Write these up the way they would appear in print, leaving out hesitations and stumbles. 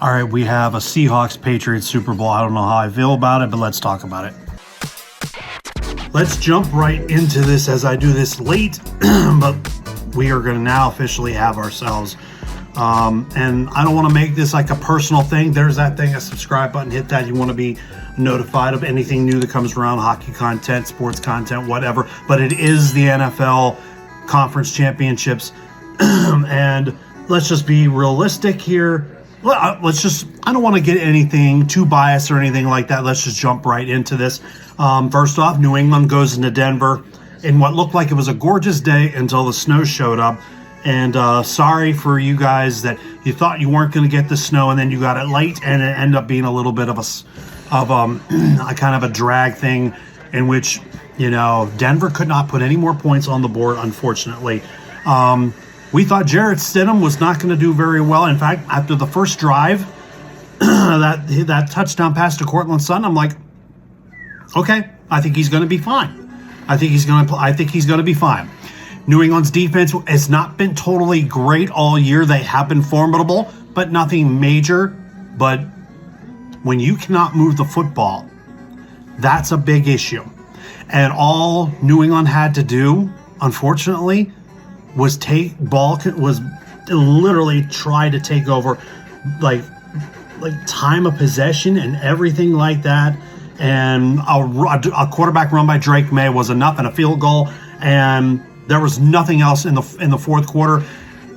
All right, we have a Seahawks Patriots Super Bowl. I don't know how I feel about it, but let's talk about it. Let's jump right into this as I do this late, but we are going to now officially have ourselves. And I don't want to make this like a personal thing. There's that thing, a subscribe button, hit that. You want to be notified of anything new that comes around, hockey content, sports content, whatever. But it is the NFL Conference Championships. And let's just be realistic here. I don't want to get anything too biased or anything like that. Let's just jump right into this. First off, New England goes into Denver in what looked like it was a gorgeous day until the snow showed up. And sorry for you guys that you thought you weren't going to get the snow and then you got it late, and it ended up being a little bit of a kind of a drag thing in which, Denver could not put any more points on the board, unfortunately. We thought Jarrett Stidham was not going to do very well. In fact, after the first drive, that touchdown pass to Cortland Sutton, I'm like, okay, I think he's going to be fine. I think he's going to be fine. New England's defense has not been totally great all year. They have been formidable, but nothing major. But when you cannot move the football, that's a big issue. And all New England had to do, unfortunately, was literally try to take over like time of possession and everything like that. And a quarterback run by Drake May was enough, and a field goal, and there was nothing else in the fourth quarter.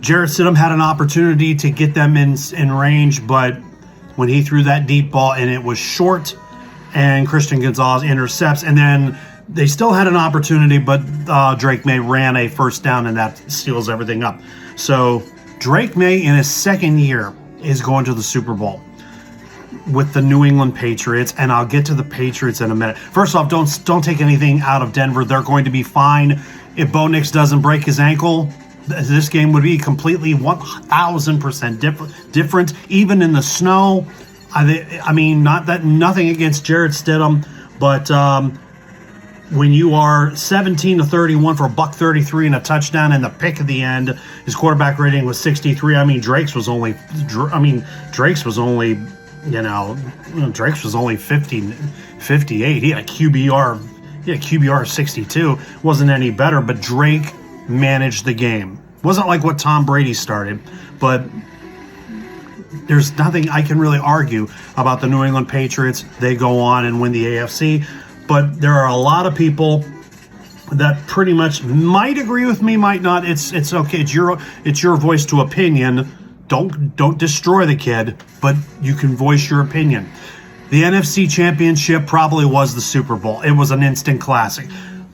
Jarrett Stidham had an opportunity to get them in range, but when he threw that deep ball and it was short, and Christian Gonzalez intercepts, and then they still had an opportunity, but Drake May ran a first down, and that seals everything up. So Drake May, in his second year, is going to the Super Bowl with the New England Patriots, and I'll get to the Patriots in a minute. First off, don't take anything out of Denver. They're going to be fine. If Bo Nix doesn't break his ankle, this game would be completely 1,000% different, even in the snow. I mean, nothing against Jarrett Stidham, but when you are 17-31 for $133 and a touchdown and the pick at the end, his quarterback rating was 63. Drake's was only 58. He had a QBR of 62. Wasn't any better, but Drake managed the game. Wasn't like what Tom Brady started, but there's nothing I can really argue about the New England Patriots. They go on and win the AFC. But there are a lot of people that pretty much might agree with me, might not. It's okay. It's your voice to opinion. Don't destroy the kid, but you can voice your opinion. The NFC Championship probably was the Super Bowl. It was an instant classic.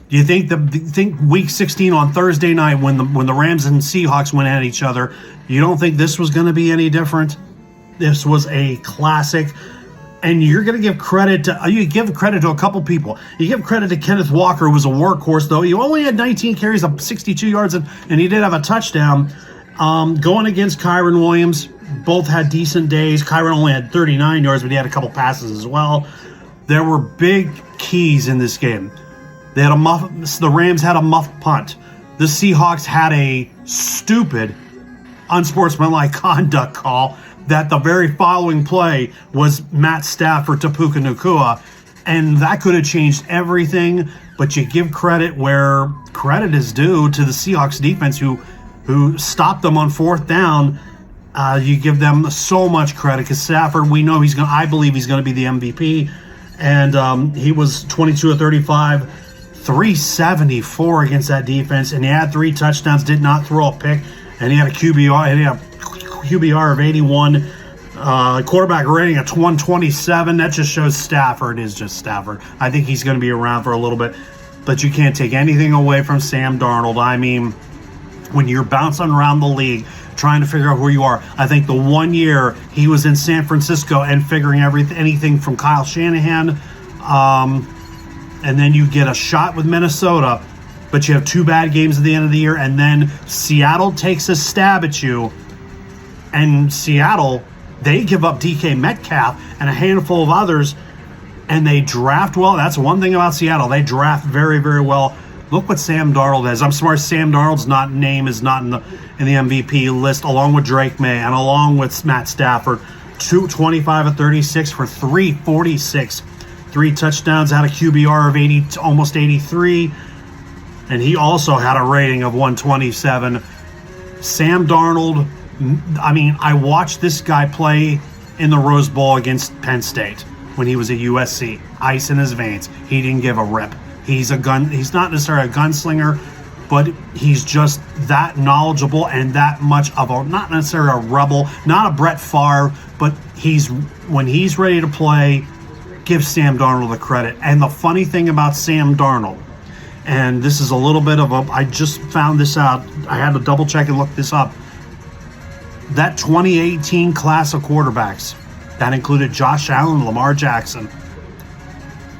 Do you think Week 16 on Thursday night when the Rams and Seahawks went at each other, you don't think this was going to be any different? This was a classic. And you're going to give credit to a couple people. You give credit to Kenneth Walker, who was a workhorse, though. He only had 19 carries of 62 yards, and he did have a touchdown. Going against Kyren Williams, both had decent days. Kyren only had 39 yards, but he had a couple passes as well. There were big keys in this game. The Rams had a muffed punt. The Seahawks had a stupid, unsportsmanlike conduct call that the very following play was Matt Stafford to Puka Nacua, and that could have changed everything. But you give credit where credit is due to the Seahawks defense, who stopped them on fourth down. You give them so much credit because Stafford, I believe he's going to be the MVP, and he was 22 of 35, 374 against that defense, and he had 3 touchdowns, did not throw a pick, and he had a QBR of 81, quarterback rating at 127. That just shows Stafford is just Stafford. I think he's going to be around for a little bit, but you can't take anything away from Sam Darnold. I mean, when you're bouncing around the league trying to figure out where you are, I think the 1 year he was in San Francisco and figuring anything from Kyle Shanahan, and then you get a shot with Minnesota, but you have 2 bad games at the end of the year, and then Seattle takes a stab at you. And Seattle, they give up DK Metcalf and a handful of others, and they draft well. That's one thing about Seattle. They draft very, very well. Look what Sam Darnold has. I'm sorry, Sam Darnold's name is not in the MVP list, along with Drake May and along with Matt Stafford. 25 of 36 for 346. 3 touchdowns, had a QBR of 80, almost 83. And he also had a rating of 127. Sam Darnold, I mean, I watched this guy play in the Rose Bowl against Penn State when he was at USC. Ice in his veins. He didn't give a rip. He's not necessarily a gunslinger, but he's just that knowledgeable and that much of a, not necessarily a rebel, not a Brett Favre, but when he's ready to play, give Sam Darnold the credit. And the funny thing about Sam Darnold, and this is a little bit of I just found this out. I had to double check and look this up. That 2018 class of quarterbacks, that included Josh Allen, Lamar Jackson.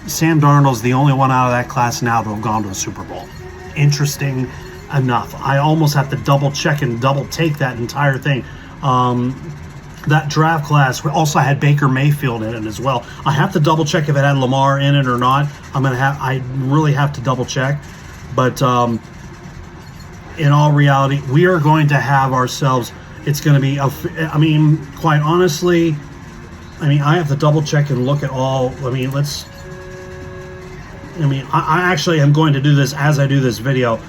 Sam Darnold's the only one out of that class now to have gone to a Super Bowl. Interesting enough. I almost have to double check and double take that entire thing. That draft class also had Baker Mayfield in it as well. I have to double check if it had Lamar in it or not. I really have to double check. But in all reality, we are going to have ourselves, it's going to be, quite honestly, I have to double check and look at all, I actually am going to do this as I do this video.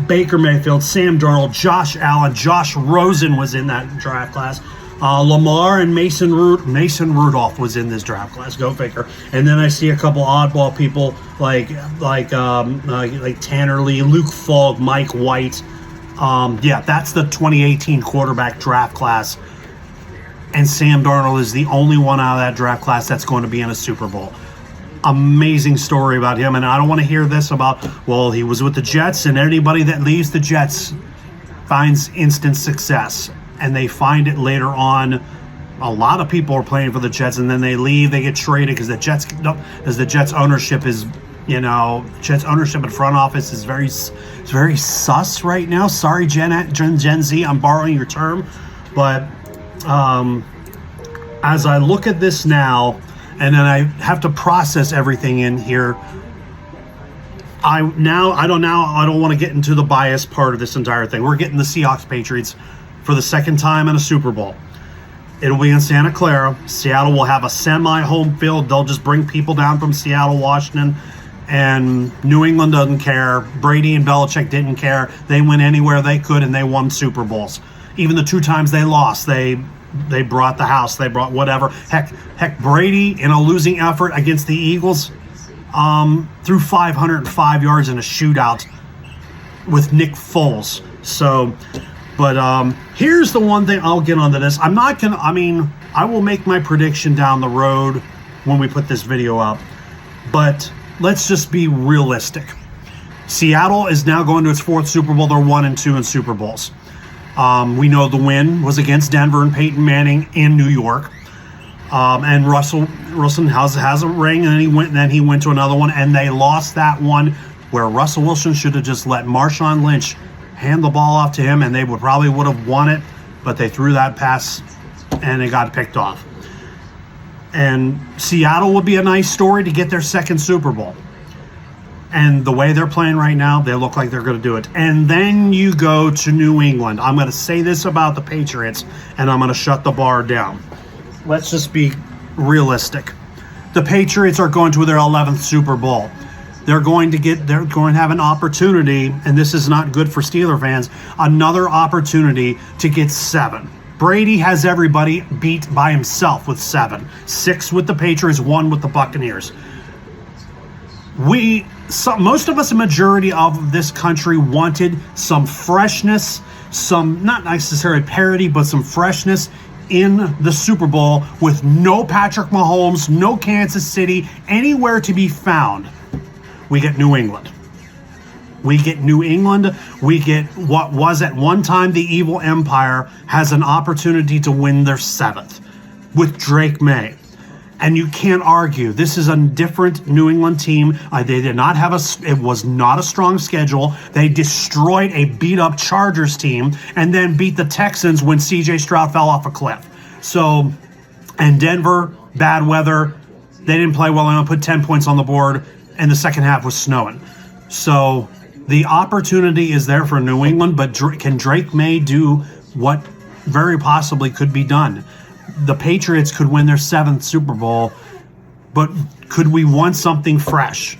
Baker Mayfield, Sam Darnold, Josh Allen, Josh Rosen was in that draft class. Lamar and Mason Rudolph was in this draft class. Go figure. And then I see a couple oddball people like Tanner Lee, Luke Falk, Mike White. That's the 2018 quarterback draft class. And Sam Darnold is the only one out of that draft class that's going to be in a Super Bowl. Amazing story about him, and I don't want to hear this about, well, he was with the Jets, and anybody that leaves the Jets finds instant success, and they find it later on. A lot of people are playing for the Jets, and then they leave, they get traded because the Jets ownership is, Jets ownership and front office is very sus right now. Sorry, Gen Z, I'm borrowing your term, but as I look at this now, and then I have to process everything in here. I don't want to get into the bias part of this entire thing. We're getting the Seahawks Patriots for the second time in a Super Bowl. It'll be in Santa Clara. Seattle will have a semi-home field. They'll just bring people down from Seattle, Washington, and New England doesn't care. Brady and Belichick didn't care. They went anywhere they could, and they won Super Bowls. Even the 2 times they lost, they brought the house. They brought whatever. Heck, Brady in a losing effort against the Eagles threw 505 yards in a shootout with Nick Foles. So, but here's the one thing I'll get onto this. I will make my prediction down the road when we put this video up. But let's just be realistic. Seattle is now going to its 4th Super Bowl. They're 1-2 in Super Bowls. We know the win was against Denver and Peyton Manning in New York. And Russell Wilson has a ring, and then he went to another one, and they lost that one where Russell Wilson should have just let Marshawn Lynch hand the ball off to him, and they would have won it, but they threw that pass, and it got picked off. And Seattle would be a nice story to get their 2nd Super Bowl. And the way they're playing right now, they look like they're going to do it. And then you go to New England. I'm going to say this about the Patriots, and I'm going to shut the bar down. Let's just be realistic. The Patriots are going to their 11th Super Bowl. They're going to have an opportunity, and this is not good for Steeler fans, another opportunity to get 7. Brady has everybody beat by himself with 7. 6 with the Patriots, 1 with the Buccaneers. Most of us, a majority of this country, wanted some freshness, some, not necessarily parity, but some freshness in the Super Bowl with no Patrick Mahomes, no Kansas City, anywhere to be found. We get New England. We get what was at one time the evil empire has an opportunity to win their 7th with Drake May. And you can't argue. This is a different New England team. They did not have it was not a strong schedule. They destroyed a beat-up Chargers team and then beat the Texans when C.J. Stroud fell off a cliff. So, and Denver, bad weather. They didn't play well enough, put 10 points on the board, and the second half was snowing. So, the opportunity is there for New England, but can Drake May do what very possibly could be done. The Patriots could win their 7th Super Bowl, but could we want something fresh?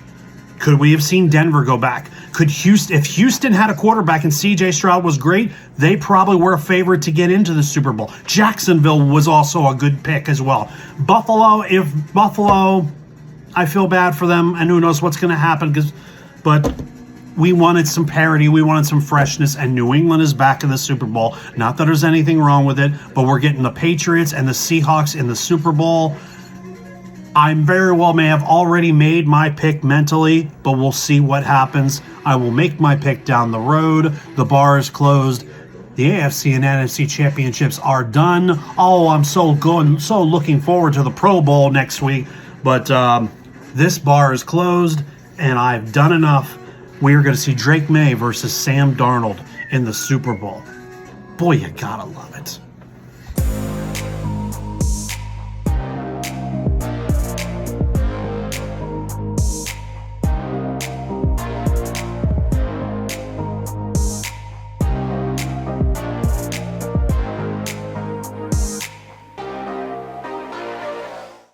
Could we have seen Denver go back? Could Houston, if Houston had a quarterback and CJ Stroud was great, they probably were a favorite to get into the Super Bowl. Jacksonville was also a good pick as well. Buffalo, I feel bad for them, and who knows what's going to happen, but we wanted some parity, we wanted some freshness, and New England is back in the Super Bowl. Not that there's anything wrong with it, but we're getting the Patriots and the Seahawks in the Super Bowl. I very well may have already made my pick mentally, but we'll see what happens. I will make my pick down the road. The bar is closed. The AFC and NFC championships are done. Oh, I'm so looking forward to the Pro Bowl next week. But this bar is closed, and I've done enough. We are going to see Drake May versus Sam Darnold in the Super Bowl. Boy, you gotta love it.